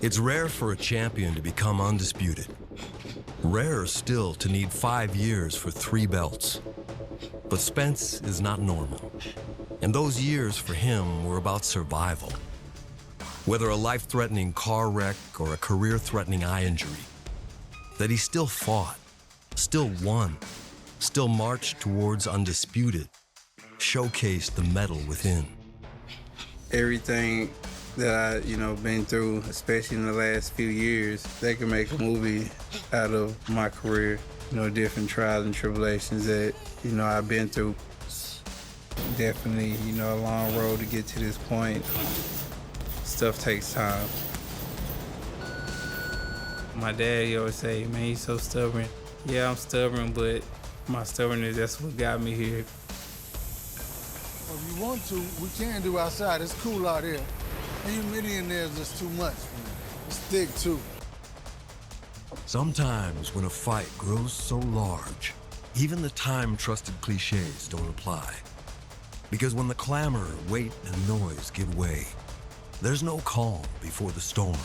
It's rare for a champion to become undisputed. Rarer still to need 5 years for 3 belts. But Spence is not normal. And those years for him were about survival. Whether a life-threatening car wreck or a career-threatening eye injury, that he still fought, still won, still marched towards undisputed, showcased the metal within. Everything that I, been through, especially in the last few years, they can make a movie out of my career. Different trials and tribulations that, I've been through. Definitely, a long road to get to this point. Stuff takes time. My dad, he always say, man, he's so stubborn. Yeah, I'm stubborn, but my stubbornness, that's what got me here. If you want to, we can do outside. It's cool out here. The humidity in there is just too much. Stick to. Sometimes when a fight grows so large, even the time-trusted cliches don't apply. Because when the clamor, weight, and noise give way, there's no calm before the storm.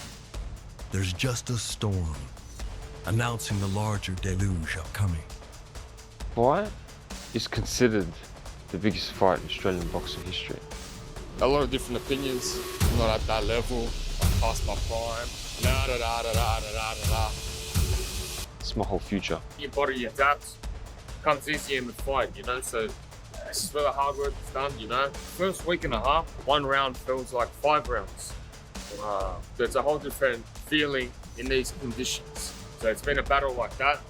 There's just a storm, announcing the larger deluge upcoming. Fight is considered the biggest fight in Australian boxing history. A lot of different opinions. I'm not at that level. I'm past my prime. It's my whole future. Your body adapts. Comes easy in the fight, so this is where the hard work is done, First week and a half, 1 round feels like 5 rounds. There's a whole different feeling in these conditions. So it's been a battle like that.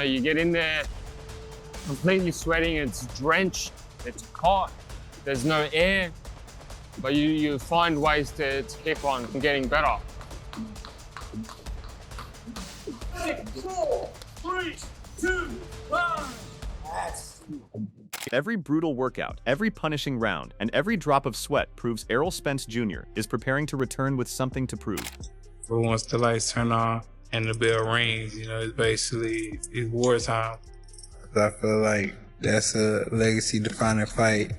You get in there completely sweating, it's drenched, it's hot, there's no air, but you find ways to keep on getting better. 6, 4, 3, 2, 1. Every brutal workout, every punishing round, and every drop of sweat proves Errol Spence Jr. is preparing to return with something to prove. But once the lights turn on and the bell rings, it's wartime. I feel like that's a legacy-defining fight.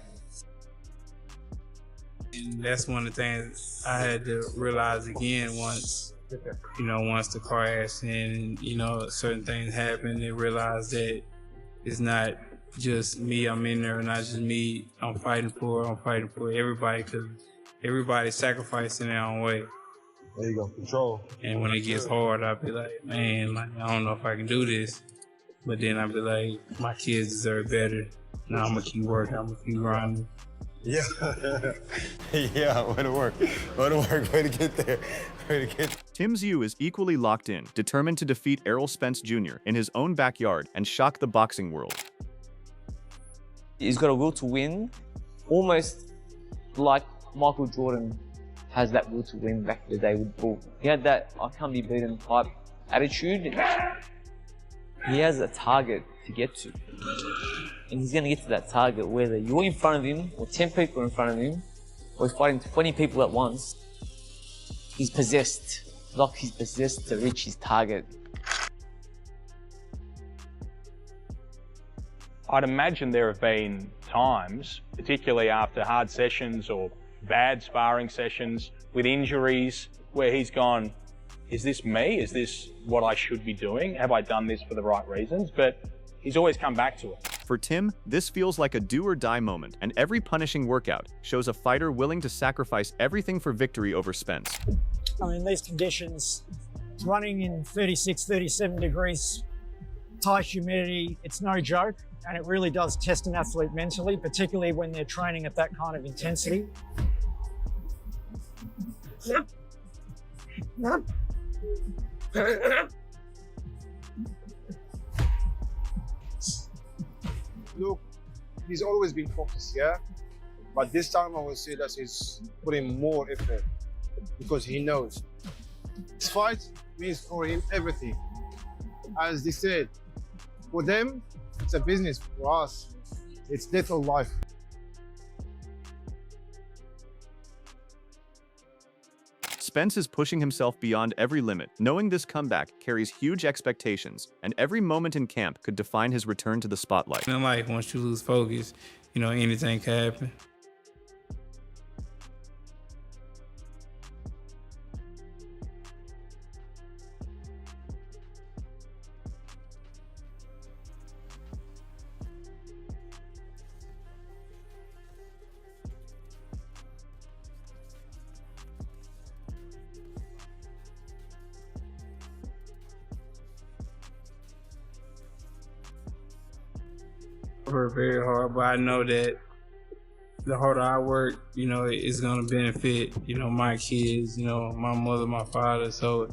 And that's one of the things I had to realize again once the car accident and, certain things happened, and realize that it's not just me, I'm in there, not just me, I'm fighting for everybody, because everybody's sacrificing their own way. There you go, control. And when it gets hard, I'll be like, man, I don't know if I can do this. But then I'll be like, my kids deserve better. Now I'm gonna keep working, I'm gonna keep grinding. Yeah. Yeah, way to work, way to get there. Tim Tszyu is equally locked in, determined to defeat Errol Spence Jr. in his own backyard and shock the boxing world. He's got a will to win, almost like Michael Jordan has that will to win back in the day with Bull. He had that I can't be beaten type attitude. He has a target to get to. And he's going to get to that target whether you're in front of him or 10 people are in front of him or he's fighting 20 people at once. He's possessed, like he's possessed to reach his target. I'd imagine there have been times, particularly after hard sessions or bad sparring sessions with injuries, where he's gone, is this me? Is this what I should be doing? Have I done this for the right reasons? But he's always come back to it. For Tim, this feels like a do-or-die moment, and every punishing workout shows a fighter willing to sacrifice everything for victory over Spence. In these conditions, running in 36, 37 degrees, high humidity, it's no joke, and it really does test an athlete mentally, particularly when they're training at that kind of intensity. Look, he's always been focused, yeah? But this time I will say that he's putting more effort because he knows. This fight means for him everything. As they said, for them, it's a business. For us, it's death or life. Spence is pushing himself beyond every limit, knowing this comeback carries huge expectations, and every moment in camp could define his return to the spotlight. In life, once you lose focus, anything can happen. I work very hard, but I know that the harder I work, it's gonna benefit, my kids, my mother, my father. So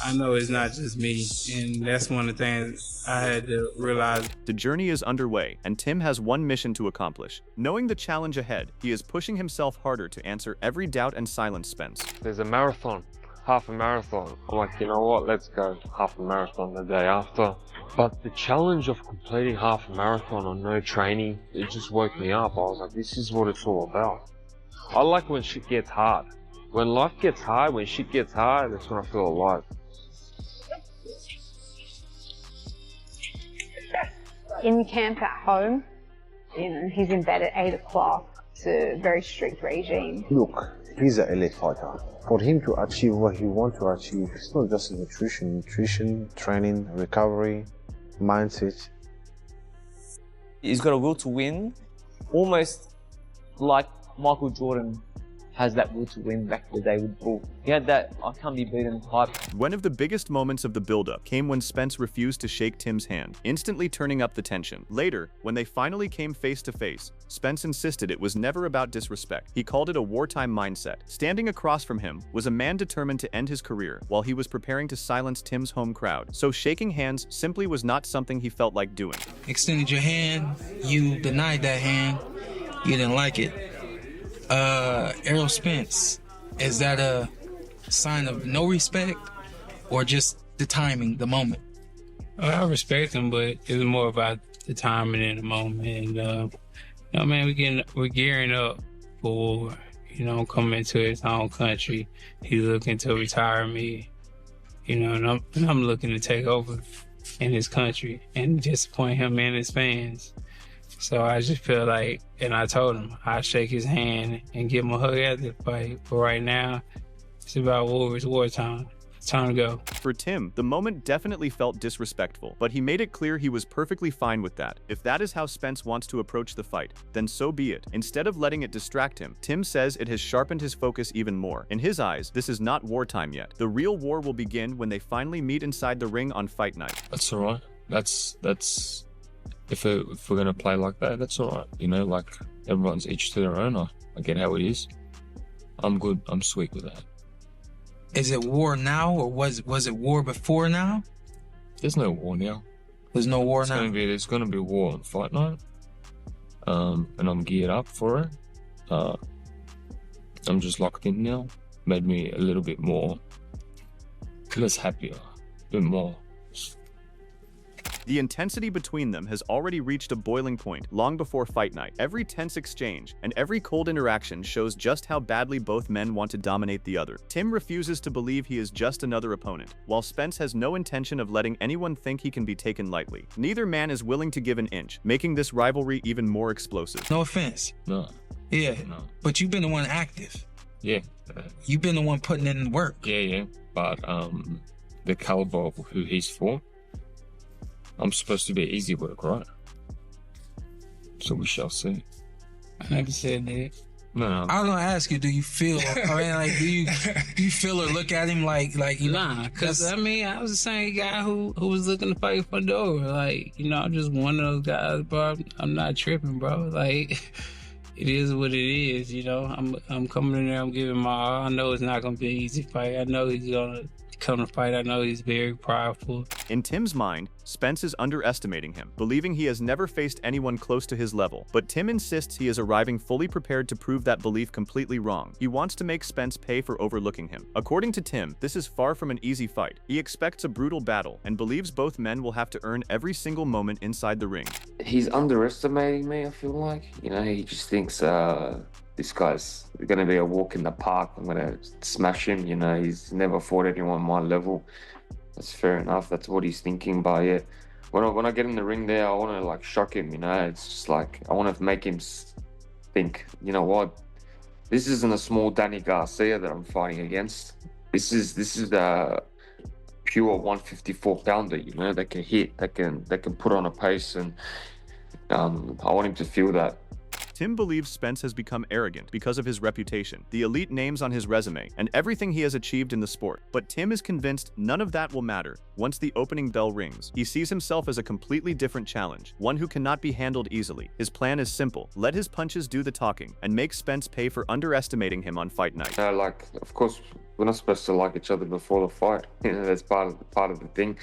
I know it's not just me, and that's one of the things I had to realize. The journey is underway, and Tim has one mission to accomplish. Knowing the challenge ahead, he is pushing himself harder to answer every doubt and silence Spence. There's a marathon, half a marathon. I'm like, you know what, let's go half a marathon the day after. But the challenge of completing half a marathon on no training, it just woke me up. I was like, this is what it's all about. I like when shit gets hard. When life gets hard, when shit gets hard, that's when I feel alive. In camp at home, he's in bed at 8 o'clock. It's a very strict regime. Look, he's an elite fighter. For him to achieve what he wants to achieve, it's not just nutrition, training, recovery, mindset. He's got a will to win, almost like Michael Jordan has that will to win back in the day with Bull. He had that I can't be beaten type. One of the biggest moments of the build-up came when Spence refused to shake Tim's hand, instantly turning up the tension. Later, when they finally came face to face, Spence insisted it was never about disrespect. He called it a wartime mindset. Standing across from him was a man determined to end his career while he was preparing to silence Tim's home crowd. So shaking hands simply was not something he felt like doing. Extended your hand, you denied that hand, you didn't like it. Errol Spence, is that a sign of no respect or just the timing, the moment? I respect him, but it's more about the timing and the moment. And man, we're gearing up for coming into his own country. He's looking to retire me, and I'm looking to take over in his country and disappoint him and his fans. So I just feel like, and I told him, I'll shake his hand and give him a hug after the fight. But right now, it's about war. It's wartime. It's time to go. For Tim, the moment definitely felt disrespectful, but he made it clear he was perfectly fine with that. If that is how Spence wants to approach the fight, then so be it. Instead of letting it distract him, Tim says it has sharpened his focus even more. In his eyes, this is not wartime yet. The real war will begin when they finally meet inside the ring on fight night. That's all right. That's if we're gonna play like that, that's all right. Like everyone's each to their own. I get how it is. I'm good. I'm sweet with that. Is it war now, or was it war before now? There's no war now. There's no war now. There's gonna be war on fight night. And I'm geared up for it. I'm just locked in now. Made me a little bit more less happier, a bit more. The intensity between them has already reached a boiling point long before fight night. Every tense exchange and every cold interaction shows just how badly both men want to dominate the other. Tim refuses to believe he is just another opponent, while Spence has no intention of letting anyone think he can be taken lightly. Neither man is willing to give an inch, making this rivalry even more explosive. No offense. No. Yeah. No. But you've been the one active. Yeah. You've been the one putting in the work. Yeah. But the caliber of who he's for, I'm supposed to be easy work, right? So we shall see. I never said that. No. I was gonna ask you, do you feel? Do you feel or look at him like Nah, because I was the same guy who was looking to fight for the door. I'm just one of those guys, bro. I'm not tripping, bro. It is what it is. I'm coming in there. I'm giving my all. I know it's not gonna be an easy fight. I know he's gonna come to fight. I know he's very prideful. In Tim's mind, Spence is underestimating him, believing he has never faced anyone close to his level. But Tim insists he is arriving fully prepared to prove that belief completely wrong. He wants to make Spence pay for overlooking him. According to Tim, this is far from an easy fight. He expects a brutal battle and believes both men will have to earn every single moment inside the ring. He's underestimating me, I feel like. He just thinks this guy's going to be a walk in the park. I'm going to smash him. You know, he's never fought anyone my level. That's fair enough. That's what he's thinking. But yeah, when I get in the ring there, I want to like shock him. You know, it's just like I want to make him think. You know what? This isn't a small Danny Garcia that I'm fighting against. This is the pure 154 pounder. You know, that can hit, that can put on a pace, and I want him to feel that. Tim believes Spence has become arrogant because of his reputation, the elite names on his resume, and everything he has achieved in the sport. But Tim is convinced none of that will matter once the opening bell rings. He sees himself as a completely different challenge, one who cannot be handled easily. His plan is simple: let his punches do the talking and make Spence pay for underestimating him on fight night. Like, of course, we're not supposed to like each other before the fight. You know, that's part of the thing.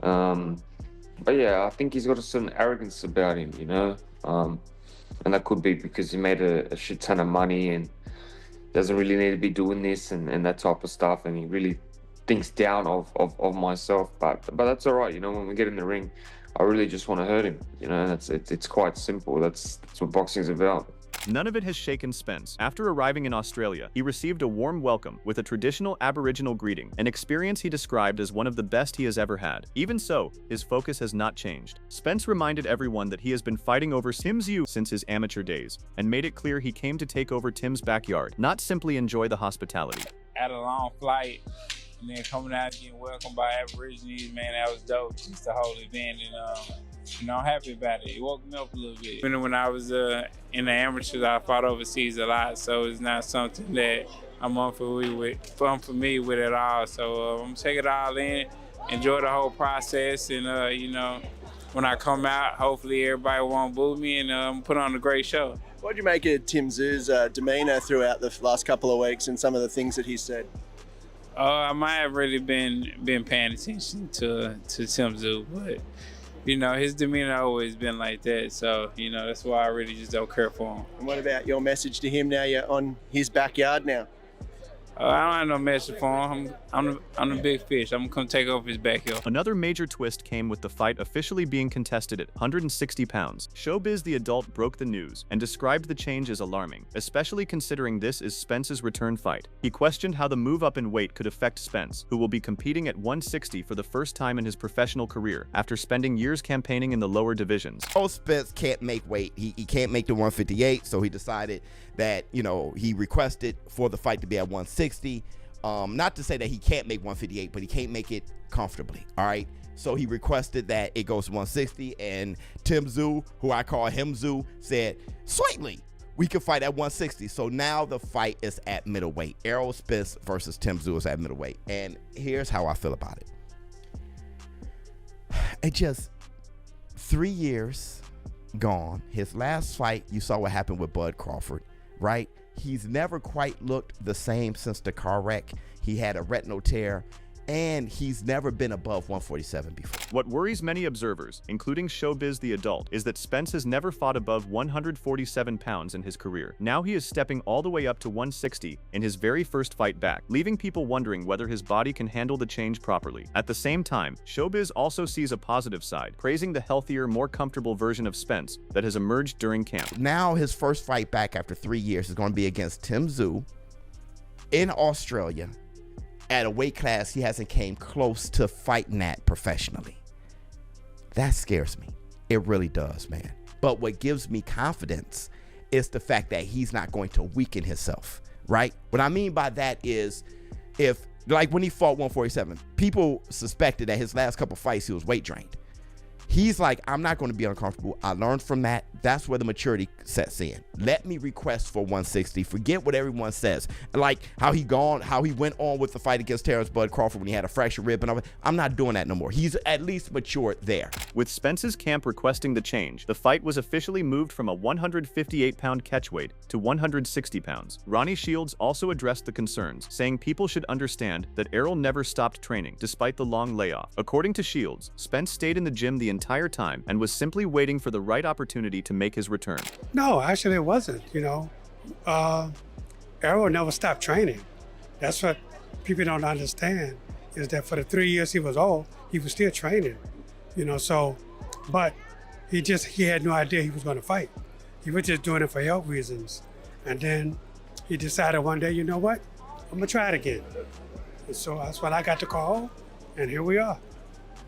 But yeah, I think he's got a certain arrogance about him. You know. And that could be because he made a shit ton of money and doesn't really need to be doing this and that type of stuff. And he really thinks down of myself. But that's all right. You know, when we get in the ring, I really just want to hurt him. You know, it's quite simple. That's what boxing's about. None of it has shaken Spence. After arriving in Australia, he received a warm welcome with a traditional Aboriginal greeting, an experience he described as one of the best he has ever had. Even so, his focus has not changed. Spence reminded everyone that he has been fighting over Tim Tszyu since his amateur days, and made it clear he came to take over Tim's backyard, not simply enjoy the hospitality. Had a long flight, and then coming out and getting welcomed by Aborigines, man, that was dope. Just the whole event, and you know, I'm happy about it. It woke me up a little bit. When I was in the amateurs, I fought overseas a lot, so it's not something that I'm unfamiliar with at all. So I'm taking it all in, enjoy the whole process, and you know, when I come out, hopefully everybody won't boo me, and put on a great show. What did you make of Tim Tszyu's demeanor throughout the last couple of weeks and some of the things that he said? I might have really been paying attention to Tim Tszyu, but you know, his demeanor always been like that, so, you know, that's why I really just don't care for him. And what about your message to him now you're on his backyard now? I don't have no message for him. I'm the big fish. I'm gonna come take over his backyard. Another major twist came with the fight officially being contested at 160 pounds. Showbiz the Adult broke the news and described the change as alarming, especially considering this is Spence's return fight. He questioned how the move up in weight could affect Spence, who will be competing at 160 for the first time in his professional career after spending years campaigning in the lower divisions. Errol Spence can't make weight. He can't make the 158, so he decided that, you know, he requested for the fight to be at 160. Not to say that he can't make 158, but he can't make it comfortably, all right? So he requested that it goes to 160, and Tim Tszyu, who I call him Tszyu, said, sweetly, we can fight at 160. So now the fight is at middleweight. Errol Spence versus Tim Tszyu is at middleweight. And here's how I feel about it. It just 3 years gone. His last fight, you saw what happened with Bud Crawford, right? He's never quite looked the same since the car wreck. He had a retinal tear, and he's never been above 147 before. What worries many observers, including Showbiz the Adult, is that Spence has never fought above 147 pounds in his career. Now he is stepping all the way up to 160 in his very first fight back, leaving people wondering whether his body can handle the change properly. At the same time, Showbiz also sees a positive side, praising the healthier, more comfortable version of Spence that has emerged during camp. Now his first fight back after 3 years is going to be against Tim Tszyu in Australia, at a weight class he hasn't came close to fighting at professionally. That scares me. It really does, man. But what gives me confidence is the fact that he's not going to weaken himself, right? What I mean by that is, if, like when he fought 147, people suspected that his last couple fights he was weight drained. He's like, I'm not going to be uncomfortable. I learned from that. That's where the maturity sets in. Let me request for 160. Forget what everyone says. Like how he went on with the fight against Terrence Bud Crawford when he had a fractured rib and all that. I'm not doing that no more. He's at least matured there. With Spence's camp requesting the change, the fight was officially moved from a 158-pound catchweight to 160 pounds. Ronnie Shields also addressed the concerns, saying people should understand that Errol never stopped training despite the long layoff. According to Shields, Spence stayed in the gym the entire time and was simply waiting for the right opportunity to make his return. No, actually it wasn't, you know. Errol never stopped training. That's what people don't understand, is that for the 3 years he was old, he was still training, you know, so, but he had no idea he was going to fight. He was just doing it for health reasons. And then he decided one day, you know what? I'm gonna try it again. And so that's when I got the call, and here we are.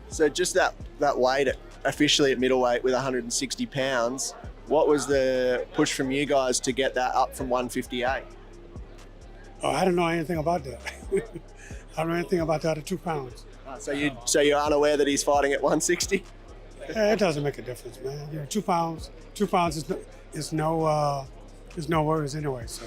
So just that weight officially at middleweight with 160 pounds, what was the push from you guys to get that up from 158? Oh, I don't know anything about that. I don't know anything about the other 2 pounds. So you're unaware that he's fighting at 160? It doesn't make a difference, man. You know, 2 pounds is no worries anyway. So.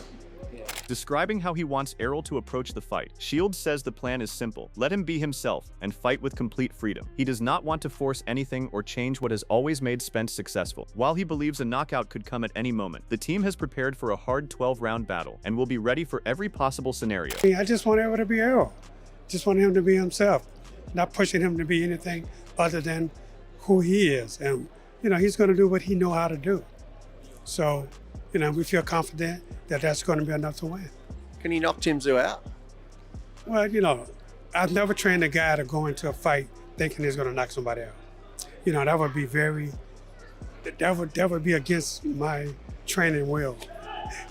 Describing how he wants Errol to approach the fight, Shields says the plan is simple. Let him be himself and fight with complete freedom. He does not want to force anything or change what has always made Spence successful. While he believes a knockout could come at any moment, the team has prepared for a hard 12-round battle and will be ready for every possible scenario. I just want Errol to be Errol. Just want him to be himself, not pushing him to be anything other than who he is. And, you know, he's going to do what he knows how to do. So, you know, we feel confident that that's going to be enough to win. Can he knock Tim Tszyu out? Well, you know, I've never trained a guy to go into a fight thinking he's going to knock somebody out. You know, that would be that would be against my training will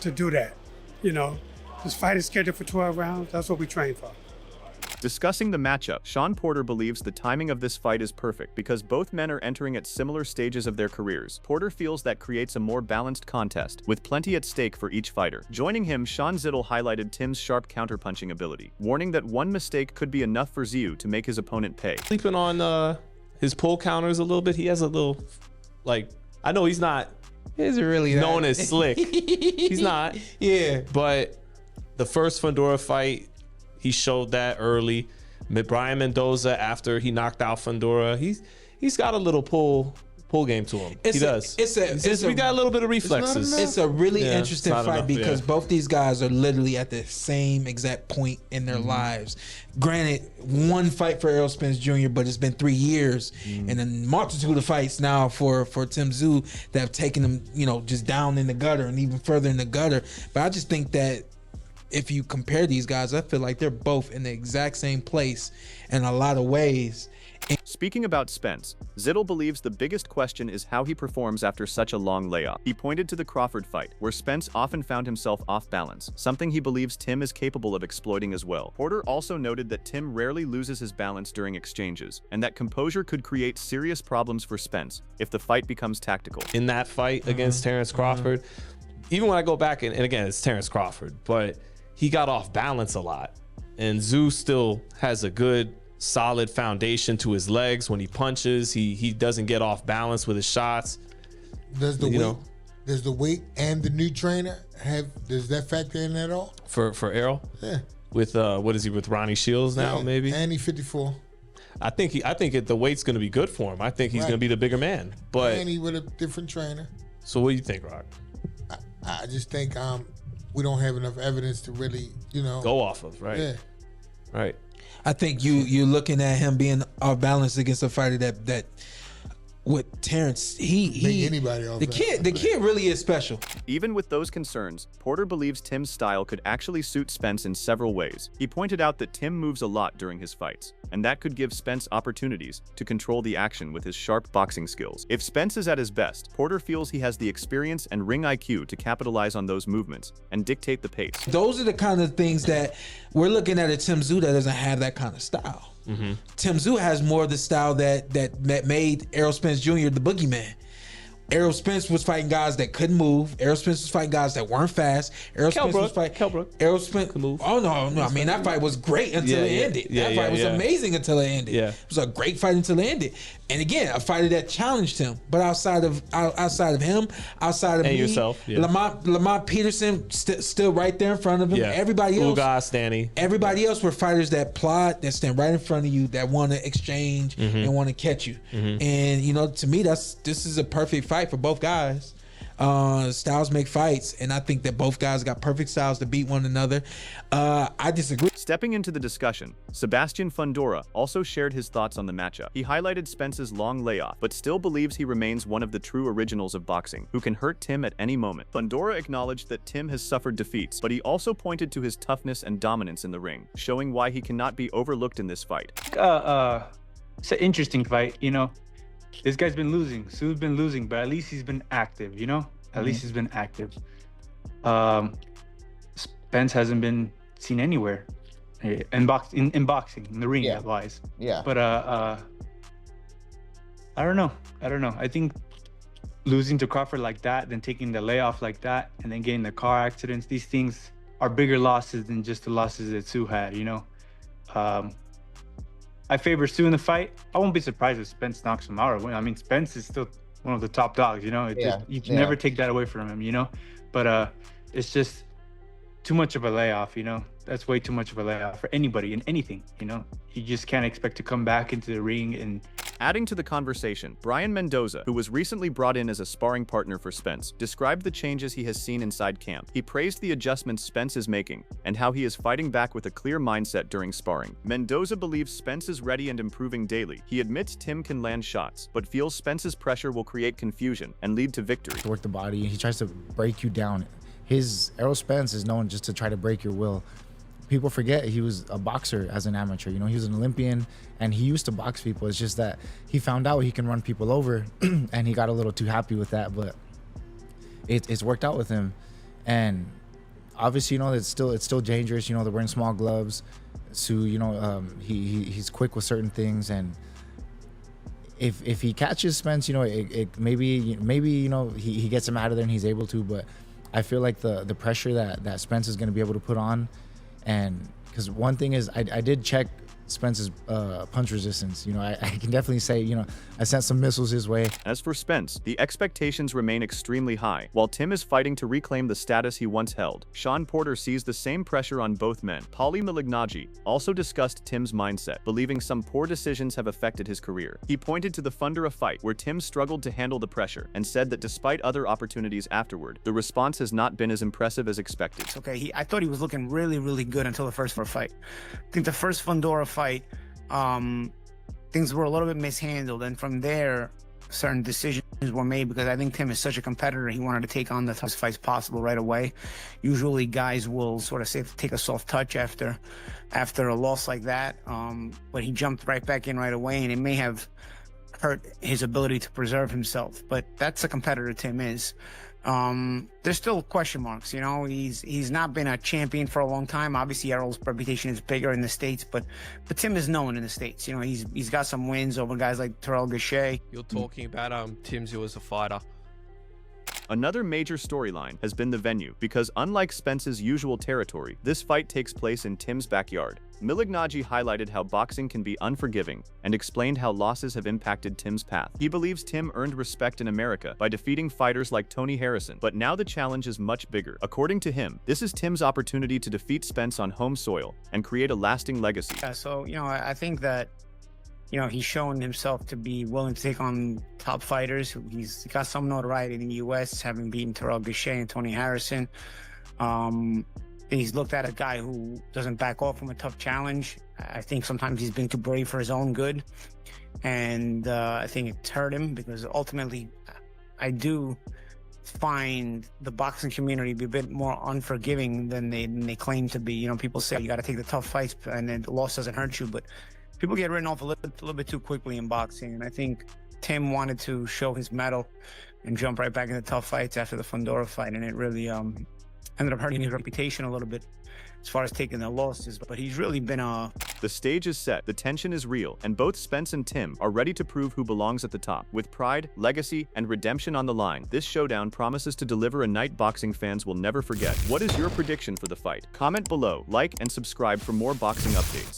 to do that. You know, this fight is scheduled for 12 rounds. That's what we train for. Discussing the matchup, Sean Porter believes the timing of this fight is perfect because both men are entering at similar stages of their careers. Porter feels that creates a more balanced contest, with plenty at stake for each fighter. Joining him, Sean Zittel highlighted Tim's sharp counterpunching ability, warning that one mistake could be enough for Tszyu to make his opponent pay. Sleeping on his pull counters a little bit. He has a little, like, I know he's not really known as slick. He's not. Yeah. But the first Fundora fight, he showed that early. Brian Mendoza, after he knocked out Fundora, he's got a little pull game to him. He does. We got a little bit of reflexes. It's a really interesting fight because both these guys are literally at the same exact point in their lives. Granted, one fight for Errol Spence Jr., but it's been 3 years, and a multitude of fights now for Tim Tszyu that have taken him, you know, just down in the gutter and even further in the gutter. But I just think that if you compare these guys, I feel like they're both in the exact same place in a lot of ways. Speaking about Spence, Zittel believes the biggest question is how he performs after such a long layoff. He pointed to the Crawford fight, where Spence often found himself off balance, something he believes Tim is capable of exploiting as well. Porter also noted that Tim rarely loses his balance during exchanges, and that composure could create serious problems for Spence if the fight becomes tactical. In that fight against Terrence Crawford, even when I go back, and again, it's Terrence Crawford, but he got off balance a lot, and Tszyu still has a good solid foundation to his legs. When he punches, he doesn't get off balance with his shots. Does the weight and the new trainer does that factor in at all for Errol? Yeah. With what is he with Ronnie Shields now? Yeah, maybe. And he's 54. I think the weight's going to be good for him. I think he's going to be the bigger man. But and he with a different trainer. So what do you think, Rock? I just think we don't have enough evidence to really, you know, go off of, right? Yeah. Right. I think you're looking at him being off balance against a fighter that with Terrence, anybody off the kid really is special. Even with those concerns, Porter believes Tim's style could actually suit Spence in several ways. He pointed out that Tim moves a lot during his fights, and that could give Spence opportunities to control the action with his sharp boxing skills. If Spence is at his best, Porter feels he has the experience and ring IQ to capitalize on those movements and dictate the pace. Those are the kind of things that we're looking at Tim Tszyu that doesn't have that kind of style. Tim Tszyu has more of the style that made Errol Spence Jr. the boogeyman. Errol Spence was fighting guys that couldn't move. Errol Spence was fighting guys that weren't fast. Errol Spence was fighting. Errol Spence could move. Oh no! I mean, that fight was great until it ended. That fight was amazing until it ended. It was a great fight until it ended. And again, a fighter that challenged him. But outside of him, outside of and me, yourself, Lamont Peterson still right there in front of him. Everybody else, everybody else were fighters that plot, that stand right in front of you, that want to exchange and want to catch you. And you know, to me, this is a perfect fight for both guys. Styles make fights, and I think that both guys got perfect styles to beat one another. I disagree. Stepping into the discussion, Sebastian Fundora also shared his thoughts on the matchup. He highlighted Spence's long layoff, but still believes he remains one of the true originals of boxing, who can hurt Tim at any moment. Fundora acknowledged that Tim has suffered defeats, but he also pointed to his toughness and dominance in the ring, showing why he cannot be overlooked in this fight. It's an interesting fight, you know. This guy's been losing. Tszyu's been losing, but at least he's been active, you know? At least he's been active. Spence hasn't been seen anywhere in boxing, in the ring, wise. Yeah. But I don't know. I think losing to Crawford like that, then taking the layoff like that, and then getting the car accidents, these things are bigger losses than just the losses that Tszyu had, you know? I favor Tszyu in the fight. I won't be surprised if Spence knocks him out or win. I mean, Spence is still one of the top dogs, you know? You can never take that away from him, you know? But it's just too much of a layoff, you know? That's way too much of a layoff for anybody in anything, you know? You just can't expect to come back into the ring and... Adding to the conversation, Brian Mendoza, who was recently brought in as a sparring partner for Spence, described the changes he has seen inside camp. He praised the adjustments Spence is making and how he is fighting back with a clear mindset during sparring. Mendoza believes Spence is ready and improving daily. He admits Tim can land shots, but feels Spence's pressure will create confusion and lead to victory. To work the body, he tries to break you down. Errol Spence is known just to try to break your will. People forget he was a boxer as an amateur. You know, he was an Olympian and he used to box people. It's just that he found out he can run people over and he got a little too happy with that, but it's worked out with him. And obviously, you know, it's still dangerous. You know, they're wearing small gloves. So, you know, he's quick with certain things. And if he catches Spence, you know, maybe, you know, he gets him out of there and he's able to, but I feel like the pressure that Spence is going to be able to put on. And because one thing is, I did check Spence's punch resistance. You know, I can definitely say, you know, I sent some missiles his way. As for Spence, the expectations remain extremely high. While Tim is fighting to reclaim the status he once held, Sean Porter sees the same pressure on both men. Paulie Malignaggi also discussed Tim's mindset, believing some poor decisions have affected his career. He pointed to the Fundora fight where Tim struggled to handle the pressure and said that despite other opportunities afterward, the response has not been as impressive as expected. Okay, I thought he was looking really, really good until the first fight. I think the first Fundora fight, things were a little bit mishandled, and from there certain decisions were made because I think Tim is such a competitor. He wanted to take on the toughest fights possible right away. Usually guys will sort of say take a soft touch after a loss like that, but he jumped right back in right away, and it may have hurt his ability to preserve himself, but that's a competitor Tim is. There's still question marks, you know. He's not been a champion for a long time. Obviously Errol's reputation is bigger in the States, but Tim is known in the States. You know, he's got some wins over guys like Terrell Gausha. You're talking about Tim Tszyu as a fighter. Another major storyline has been the venue, because unlike Spence's usual territory, this fight takes place in Tim's backyard. Malignaggi highlighted how boxing can be unforgiving and explained how losses have impacted Tim's path. He believes Tim earned respect in America by defeating fighters like Tony Harrison, but now the challenge is much bigger. According to him, this is Tim's opportunity to defeat Spence on home soil and create a lasting legacy. Yeah, so, you know, I think that, you know, he's shown himself to be willing to take on top fighters. He's got some notoriety in the U.S., having beaten Terrell Gausha and Tony Harrison. He's looked at a guy who doesn't back off from a tough challenge. I think sometimes he's been too brave for his own good. And I think it's hurt him because ultimately I do find the boxing community be a bit more unforgiving than they claim to be. You know, people say you got to take the tough fights and then the loss doesn't hurt you, but people get written off a little bit too quickly in boxing. And I think Tim wanted to show his mettle and jump right back into tough fights after the Fundora fight, and it really ended up hurting his reputation a little bit as far as taking the losses, but he's really been The stage is set, the tension is real, and both Spence and Tim are ready to prove who belongs at the top. With pride, legacy, and redemption on the line, this showdown promises to deliver a night boxing fans will never forget. What is your prediction for the fight? Comment below, like, and subscribe for more boxing updates.